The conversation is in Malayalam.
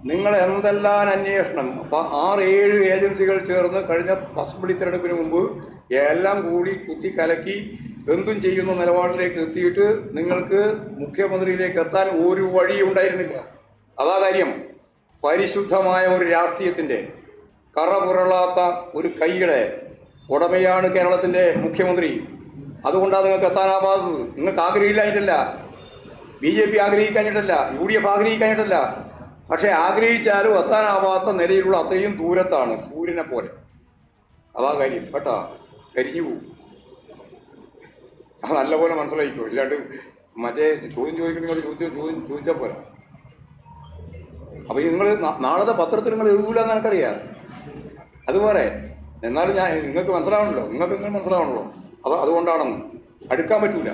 നിങ്ങൾ എന്തെല്ലാം അന്വേഷണം 6-7 ഏജൻസികൾ ചേർന്ന് കഴിഞ്ഞ അസംബ്ലി തെരഞ്ഞെടുപ്പിന് മുമ്പ് എല്ലാം കൂടി കുത്തി കലക്കി എന്തും ചെയ്യുന്ന നിലപാടിലേക്ക് എത്തിയിട്ട് നിങ്ങൾക്ക് മുഖ്യമന്ത്രിയിലേക്ക് എത്താൻ ഒരു വഴി ഉണ്ടായിരുന്നില്ല. അതാ കാര്യം. പരിശുദ്ധമായ ഒരു രാഷ്ട്രീയത്തിൻ്റെ കറപുരളാത്ത ഒരു കൈയുടെ ഉടമയാണ് കേരളത്തിൻ്റെ മുഖ്യമന്ത്രി. അതുകൊണ്ടാണ് നിങ്ങൾക്ക് എത്താനാവാത്തത്. നിങ്ങൾക്ക് ആഗ്രഹിക്കാഞ്ഞിട്ടല്ല, BJP ആഗ്രഹിക്കാഞ്ഞിട്ടല്ല, UDF ആഗ്രഹിക്കാഞ്ഞിട്ടല്ല. പക്ഷെ ആഗ്രഹിച്ചാലും എത്താനാവാത്ത നിലയിലുള്ള അത്രയും ദൂരത്താണ്, സൂര്യനെ പോലെ. അതാ കാര്യം കേട്ടാ. കരിഞ്ഞു പോവും. അത് നല്ലപോലെ മനസ്സിലായിക്കോ. ഇല്ലാണ്ട് മറ്റേ ചോദ്യം ചോദിച്ചാൽ പോരാ. അപ്പൊ നിങ്ങൾ നാളത്തെ പത്രത്തിൽ നിങ്ങൾ എഴുതൂല എന്ന് എനിക്കറിയാം. അതുപോലെ എന്നാലും നിങ്ങൾക്ക് മനസ്സിലാവണല്ലോ, നിങ്ങൾക്ക് മനസ്സിലാവണല്ലോ. അതുകൊണ്ടാണെന്ന് അടുക്കാൻ പറ്റൂല.